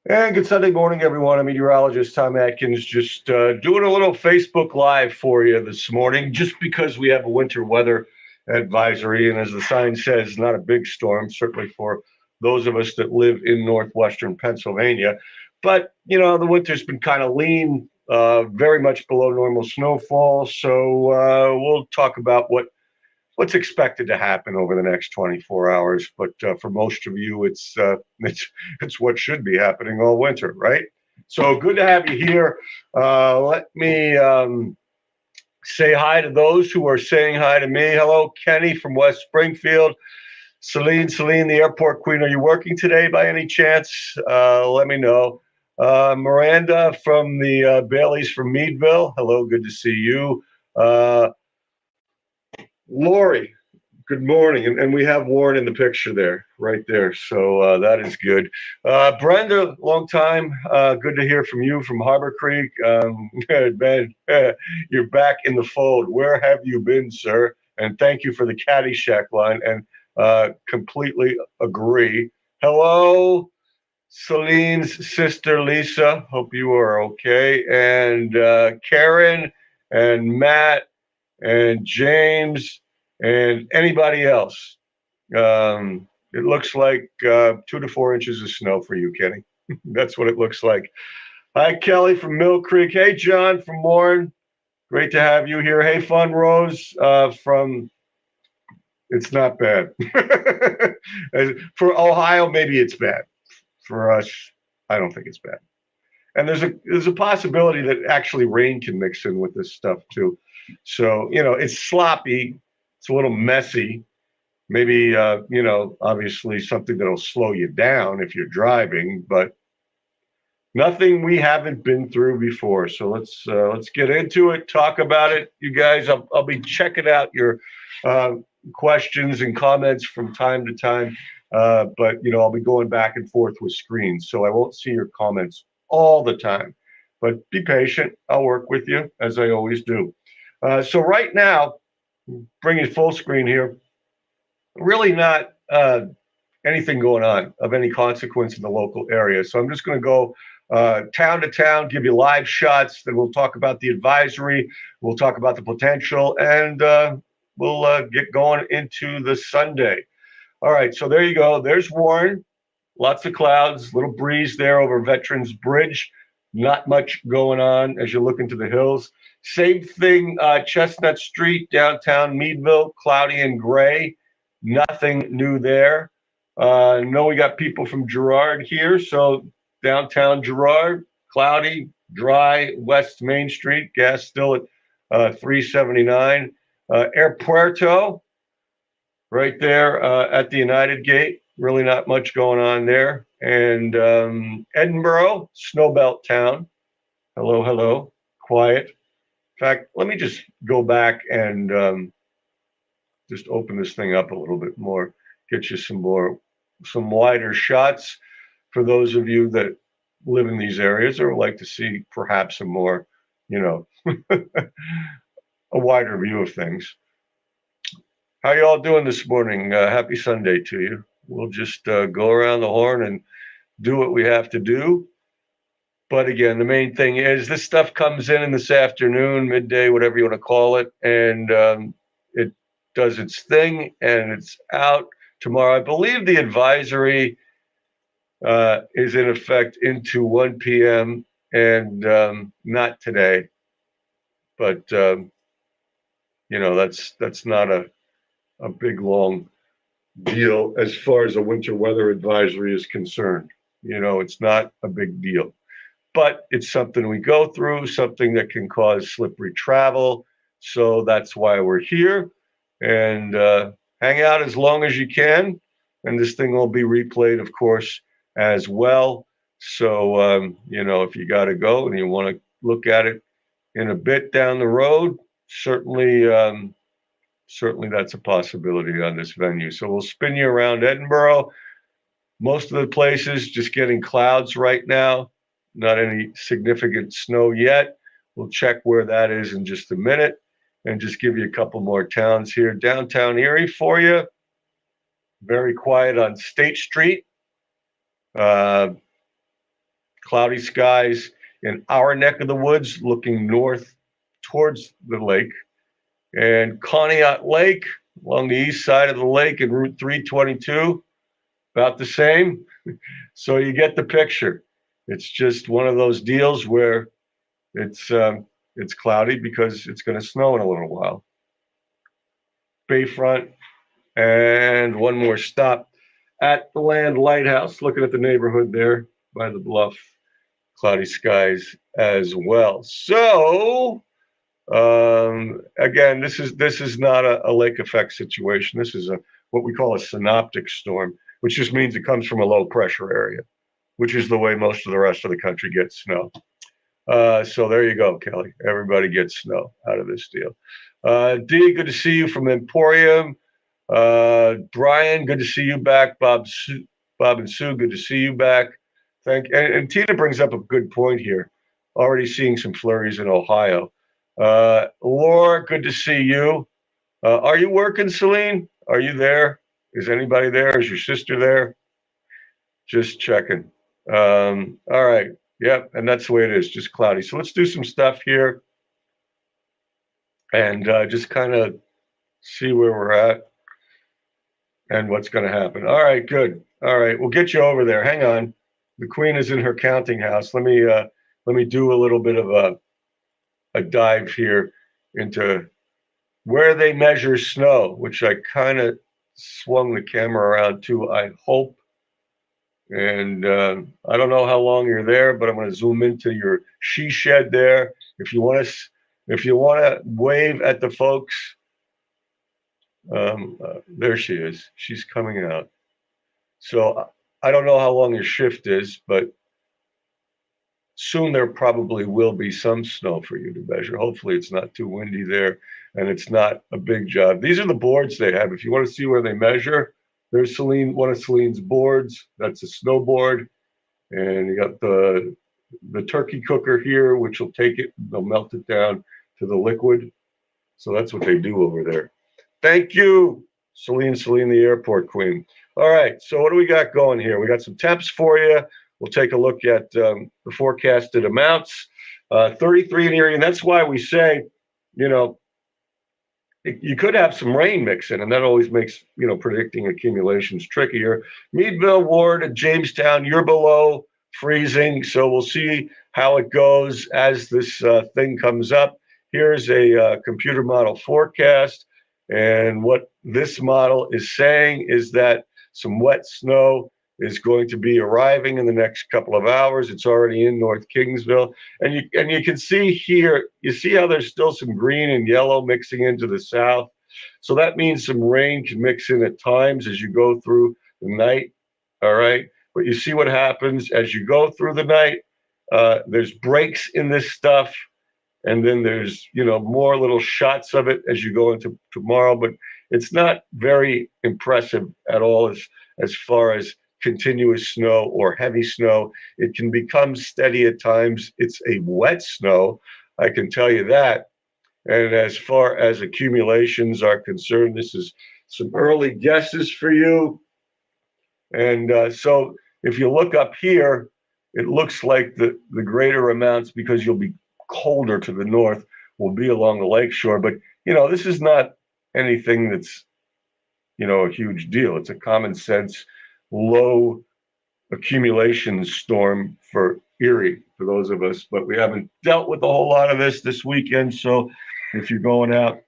And good Sunday morning, everyone. I'm meteorologist Tom Atkins, just doing a little Facebook Live for you this morning, just because we have a winter weather advisory. And as the sign says, not a big storm, certainly for those of us that live in northwestern Pennsylvania. But, the winter's been kind of lean, very much below normal snowfall. So we'll talk about what's expected to happen over the next 24 hours. But for most of you, it's what should be happening all winter, right? So good to have you here. Let me say hi to those who are saying hi to me. Hello, Kenny from West Springfield. Celine, the airport queen. Are you working today by any chance? Let me know. Miranda from the Baileys from Meadville. Hello, good to see you. Uh, Lori, good morning. And we have Warren in the picture there, right there. So that is good. Brenda, long time. Good to hear from you from Harbor Creek. Ben, you're back in the fold. Where have you been, sir? And thank you for the Caddyshack line. And completely agree. Hello, Celine's sister, Lisa. Hope you are okay. And Karen and Matt and James and anybody else. It looks like 2 to 4 inches of snow for you, Kenny. That's what it looks like. Hi, Kelly from Mill Creek. Hey, John from Warren. Great to have you here. Hey, Fun Rose from. It's not bad. For Ohio, maybe it's bad. For us, I don't think it's bad. And there's a possibility that actually rain can mix in with this stuff too. So it's sloppy. It's a little messy. Maybe obviously something that'll slow you down if you're driving, but nothing we haven't been through before. So let's get into it. Talk about it, you guys. I'll be checking out your uh, questions and comments from time to time. But I'll be going back and forth with screens, so I won't see your comments all the time. But be patient. I'll work with you as I always do. So right now, bringing full screen here. Really not anything going on of any consequence in the local area. So I'm just going to go town to town, give you live shots. Then we'll talk about the advisory. We'll talk about the potential, and we'll get going into the Sunday. All right, so there you go. There's Warren. Lots of clouds, little breeze there over Veterans Bridge. Not much going on as you look into the hills. Same thing, Chestnut Street, downtown Meadville, cloudy and gray. Nothing new there. I know we got people from Girard here. So downtown Girard, cloudy, dry, West Main Street, gas still at 379. Air Puerto, right there at the United Gate. Really not much going on there. And Edinburgh, Snowbelt town. Hello, hello. Quiet. In fact, let me just go back and just open this thing up a little bit more, get you some wider shots for those of you that live in these areas or would like to see perhaps a more, you know, a wider view of things. How you all doing this morning? Happy Sunday to you. We'll just go around the horn and do what we have to do. But again, the main thing is this stuff comes in this afternoon, midday, whatever you want to call it, and it does its thing, and it's out tomorrow. I believe the advisory is in effect into 1 p.m. and not today, but that's not a big long deal as far as a winter weather advisory is concerned. It's not a big deal, but it's something we go through, something that can cause slippery travel. So that's why we're here, and hang out as long as you can. And this thing will be replayed, of course, as well. So, if you got to go and you want to look at it in a bit down the road, certainly that's a possibility on this venue. So we'll spin you around Edinburgh. Most of the places just getting clouds right now, not any significant snow yet. We'll check where that is in just a minute and just give you a couple more towns here. Downtown Erie for you. Very quiet on State Street. Uh, cloudy skies in our neck of the woods, looking north towards the lake. And Conneaut Lake, along the east side of the lake in Route 322, about the same. So you get the picture. It's just one of those deals where it's cloudy because it's going to snow in a little while. Bayfront, and one more stop at the Land Lighthouse, looking at the neighborhood there by the bluff. Cloudy skies as well. So again, this is not a lake effect situation. This is a what we call a synoptic storm, which just means it comes from a low pressure area, which is the way most of the rest of the country gets snow. So there you go, Kelly. Everybody gets snow out of this deal. Dee, good to see you from Emporium. Brian, good to see you back. Bob and Sue, good to see you back. And Tina brings up a good point here. Already seeing some flurries in Ohio. Laura, good to see you. Are you working, Celine? Are you there? Is anybody there? Is your sister there? Just checking. All right. Yep. And that's the way it is, just cloudy. So let's do some stuff here and just kind of see where we're at and what's going to happen. All right. Good. All right. We'll get you over there. Hang on. The Queen is in her counting house. Let me do a little bit of a dive here into where they measure snow, which I kind of swung the camera around to, I hope. And I don't know how long you're there, but I'm going to zoom into your she shed there. If you want to wave at the folks, there she is. She's coming out. So I don't know how long your shift is, but soon there probably will be some snow for you to measure. Hopefully it's not too windy there and it's not a big job. These are the boards they have. If you want to see where they measure, there's one of Celine's boards. That's a snowboard. And you got the turkey cooker here, which will take it, they'll melt it down to the liquid. So that's what they do over there. Thank you, Celine, the airport queen. All right, so what do we got going here? We got some temps for you. We'll take a look at the forecasted amounts. 33 in the area, and that's why we say, you could have some rain mix in, and that always makes, predicting accumulations trickier. Meadville, Ward, and Jamestown, you're below freezing, so we'll see how it goes as this thing comes up. Here's a computer model forecast, and what this model is saying is that some wet snow is going to be arriving in the next couple of hours. It's already in North Kingsville. And you can see here, you see how there's still some green and yellow mixing into the south. So that means some rain can mix in at times as you go through the night. All right. But you see what happens as you go through the night. There's breaks in this stuff. And then there's, more little shots of it as you go into tomorrow. But it's not very impressive at all as far as continuous snow or heavy snow. It can become steady at times. It's a wet snow, I can tell you that. And as far as accumulations are concerned, this is some early guesses for you. And so if you look up here, it looks like the greater amounts, because you'll be colder to the north, will be along the lakeshore. But, this is not anything that's, a huge deal. It's a common sense, low accumulation storm for Erie, for those of us. But we haven't dealt with a whole lot of this weekend. So if you're going out,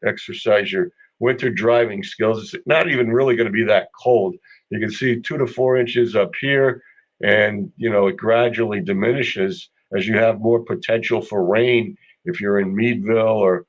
exercise your winter driving skills. It's not even really going to be that cold. You can see 2 to 4 inches up here, and, it gradually diminishes as you have more potential for rain if you're in Meadville or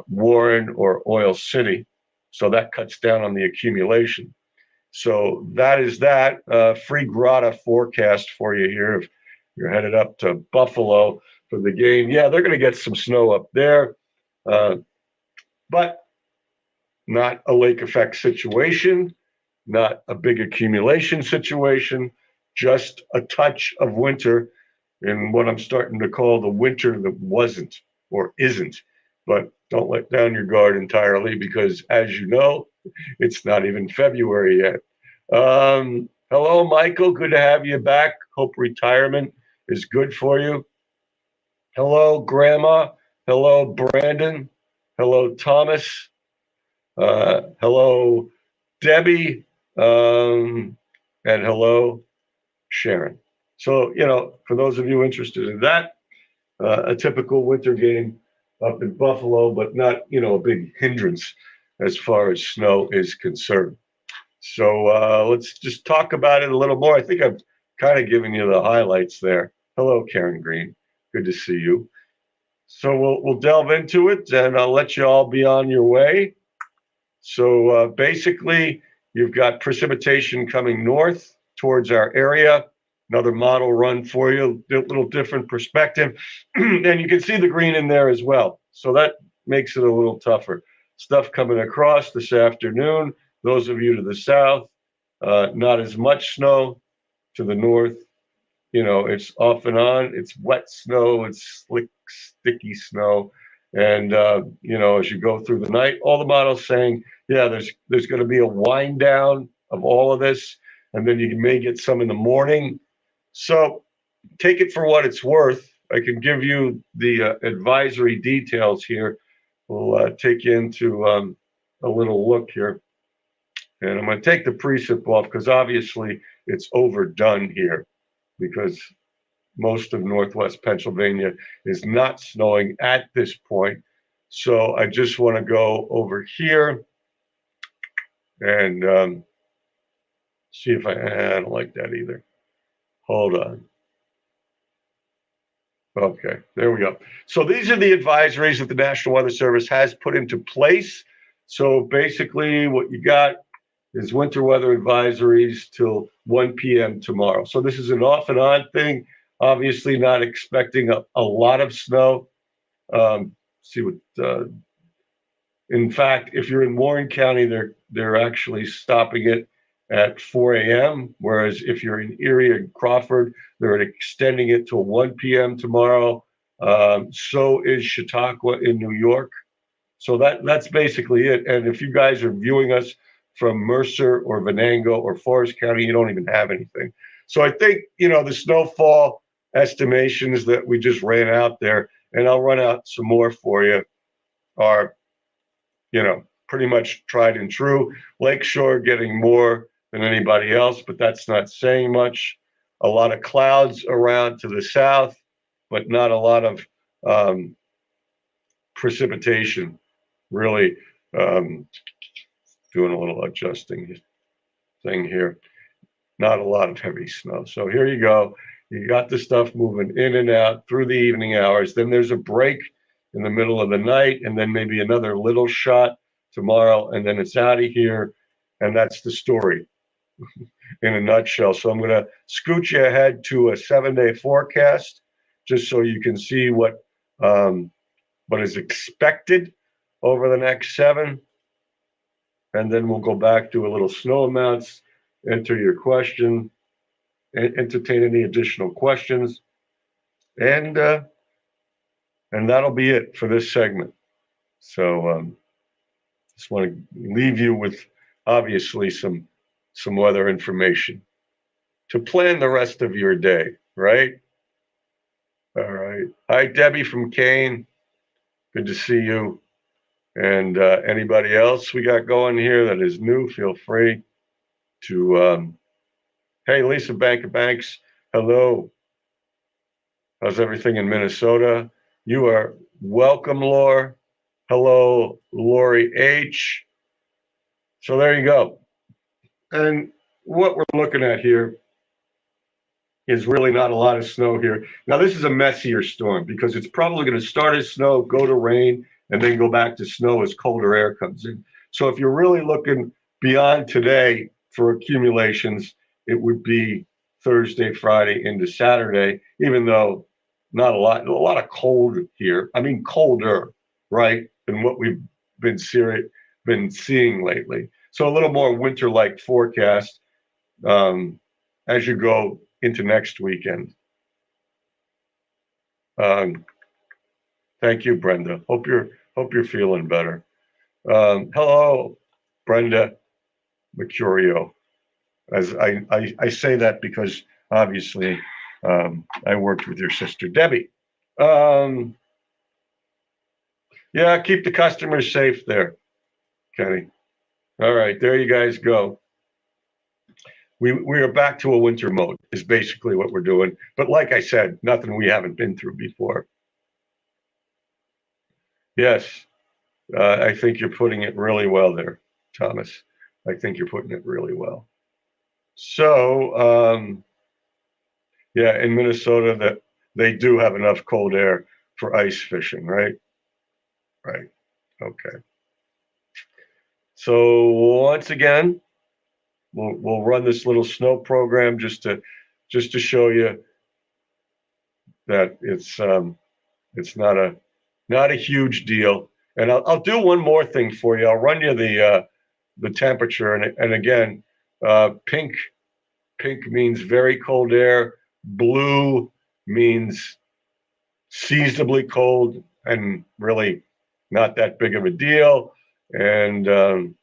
Warren or Oil City. So that cuts down on the accumulation. So that is that. Free Grotto forecast for you here if you're headed up to Buffalo for the game. Yeah, they're going to get some snow up there, but not a lake effect situation, not a big accumulation situation, just a touch of winter in what I'm starting to call the winter that wasn't or isn't. But don't let down your guard entirely, because as you know, it's not even February yet. Hello, Michael. Good to have you back. Hope retirement is good for you. Hello, Grandma. Hello, Brandon. Hello, Thomas. Hello, Debbie. And hello, Sharon. So, for those of you interested in that, a typical winter game up in Buffalo, but not, a big hindrance as far as snow is concerned. So let's just talk about it a little more. I think I've kind of given you the highlights there. Hello, Karen Green. Good to see you. So we'll delve into it, and I'll let you all be on your way. So basically, you've got precipitation coming north towards our area. Another model run for you, a little different perspective. And you can see the green in there as well. So that makes it a little tougher. Stuff coming across this afternoon. Those of you to the south, not as much snow. To the north, it's off and on. It's wet snow. It's slick, sticky snow. And, as you go through the night, all the models saying, yeah, there's going to be a wind down of all of this. And then you may get some in the morning. So take it for what it's worth. I can give you the advisory details here. We'll take you into a little look here. And I'm going to take the precip off because obviously it's overdone here because most of Northwest Pennsylvania is not snowing at this point. So I just want to go over here and see if I don't like that either. Hold on. Okay, there we go. So these are the advisories that the National Weather Service has put into place. So basically what you got is winter weather advisories till 1 p.m. tomorrow. So this is an off and on thing. Obviously not expecting a lot of snow. See what, in fact, if you're in Warren County, they're actually stopping it at 4 a.m. Whereas if you're in Erie and Crawford, they're extending it to 1 p.m. tomorrow. So is Chautauqua in New York. So that's basically it. And if you guys are viewing us from Mercer or Venango or Forest County, you don't even have anything. So I think, the snowfall estimations that we just ran out there, and I'll run out some more for you, are, pretty much tried and true. Lakeshore getting more than anybody else, but that's not saying much. A lot of clouds around to the south, but not a lot of precipitation, really. Doing a little adjusting thing here. Not a lot of heavy snow. So here you go. You got the stuff moving in and out through the evening hours. Then there's a break in the middle of the night, and then maybe another little shot tomorrow, and then it's out of here. And that's the story in a nutshell. So I'm going to scoot you ahead to a 7-day forecast just so you can see what is expected over the next 7. And then we'll go back to a little snow amounts, enter your question, and entertain any additional questions. And that'll be it for this segment. So just want to leave you with obviously some weather information to plan the rest of your day, right? All right. Hi, Debbie from Kane. Good to see you. And anybody else we got going here that is new, feel free to, hey, Lisa Bank of Banks, hello. How's everything in Minnesota? You are welcome, Laura. Hello, Lori H. So there you go. And what we're looking at here is really not a lot of snow here. Now, this is a messier storm because it's probably going to start as snow, go to rain, and then go back to snow as colder air comes in. So if you're really looking beyond today for accumulations, it would be Thursday, Friday into Saturday, even though not a lot of cold here. I mean, colder, right, than what we've been seeing lately. So a little more winter-like forecast as you go into next weekend. Thank you, Brenda. Hope you're feeling better. Hello, Brenda Mercurio. As I say that because obviously I worked with your sister, Debbie. Yeah, keep the customers safe there, Kenny. All right, there you guys go. We are back to a winter mode is basically what we're doing. But like I said, nothing we haven't been through before. Yes, I think you're putting it really well there, Thomas. I think you're putting it really well. So, yeah, in Minnesota, that they do have enough cold air for ice fishing, right? Right. Okay. So once again, we'll run this little snow program just to show you that it's not a huge deal. And I'll do one more thing for you. I'll run you the temperature, and again, pink means very cold air. Blue means seasonably cold and really not that big of a deal. And the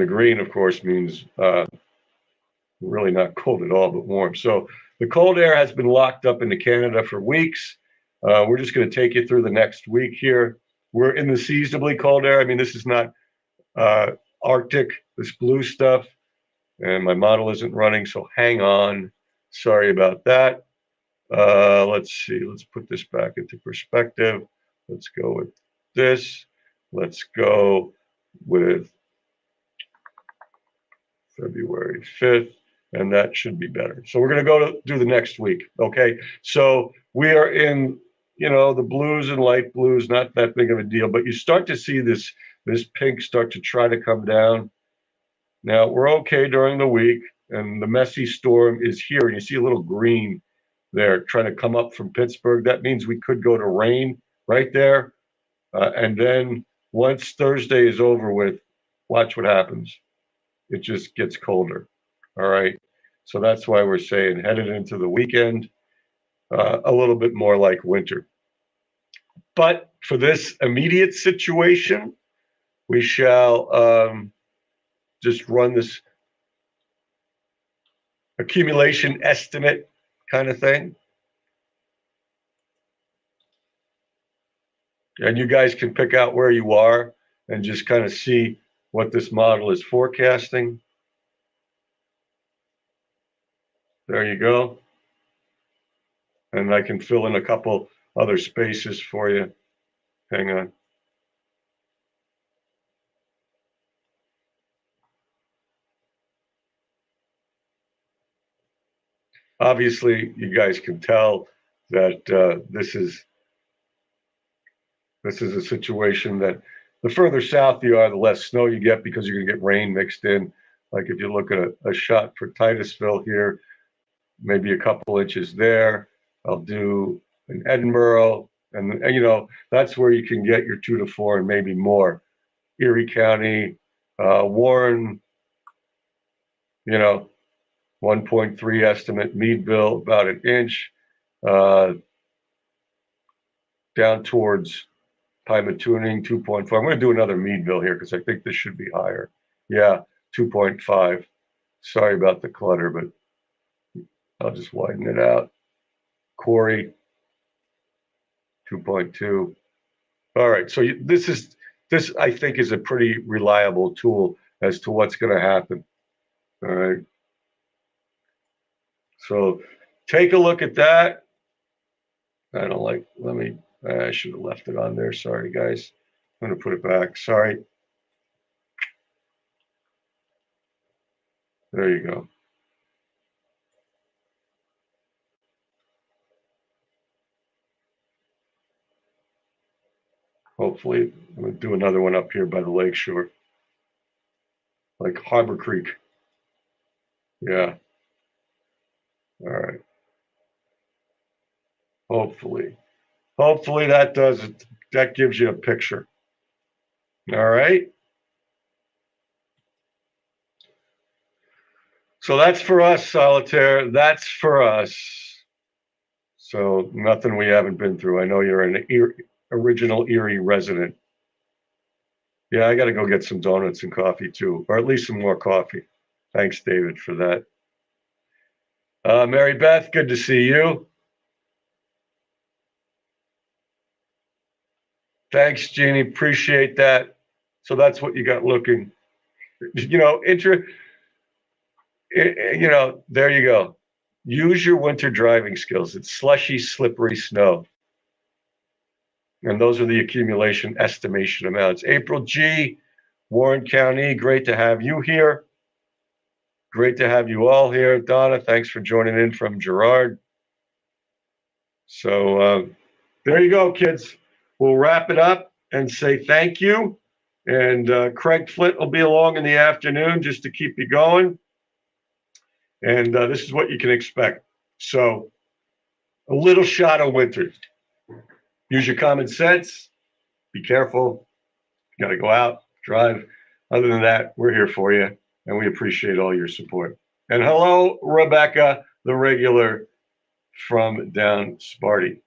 green, of course, means really not cold at all, but warm. So the cold air has been locked up into Canada for weeks. We're just going to take you through the next week here. We're in the seasonably cold air. I mean, this is not Arctic, this blue stuff, and my model isn't running, so hang on. Sorry about that. Let's see. Let's put this back into perspective. Let's go with this. Let's go with February 5th, and that should be better. So we're going to go to do the next week. Okay. So we are in, the blues and light blues, not that big of a deal, but you start to see this pink start to try to come down. Now we're okay during the week, and the messy storm is here. And you see a little green there trying to come up from Pittsburgh. That means we could go to rain right there. And then once Thursday is over with, watch what happens. It just gets colder. All right. So that's why we're saying headed into the weekend, a little bit more like winter. But for this immediate situation, we shall just run this accumulation estimate kind of thing. And you guys can pick out where you are and just kind of see what this model is forecasting. There you go. And I can fill in a couple other spaces for you. Hang on. Obviously, you guys can tell that this is a situation that the further south you are, the less snow you get because you're going to get rain mixed in. Like if you look at a shot for Titusville here, maybe a couple inches there. I'll do an Edinburgh, and that's where you can get your 2 to 4 and maybe more. Erie County, Warren, 1.3 estimate. Meadville, about an inch. Down towards Pymatuning, 2.4. I'm going to do another Meadville here because I think this should be higher. Yeah, 2.5. Sorry about the clutter, but I'll just widen it out. Quarry, 2.2. All right, so this I think is a pretty reliable tool as to what's going to happen. All right. So take a look at that. I should have left it on there. Sorry, guys. I'm going to put it back. Sorry. There you go. Hopefully, I'm going to do another one up here by the lakeshore, like Harbor Creek. Yeah. All right. Hopefully that does it. That gives you a picture. All right. So that's for us, Solitaire. That's for us. So nothing we haven't been through. I know you're an original Erie resident. Yeah, I got to go get some donuts and coffee too, or at least some more coffee. Thanks, David, for that. Mary Beth, good to see you. Thanks, Jeannie. Appreciate that. So that's what you got looking. You know, there you go. Use your winter driving skills. It's slushy, slippery snow. And those are the accumulation estimation amounts. April G, Warren County, great to have you here. Great to have you all here. Donna, thanks for joining in from Girard. So there you go, kids. We'll wrap it up and say thank you. And Craig Flint will be along in the afternoon just to keep you going. And this is what you can expect. So a little shot of winter. Use your common sense. Be careful. You got to go out, drive. Other than that, we're here for you, and we appreciate all your support. And hello, Rebecca, the regular from down Sparty.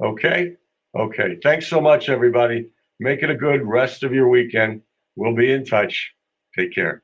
Okay? Okay. Thanks so much, everybody. Make it a good rest of your weekend. We'll be in touch. Take care.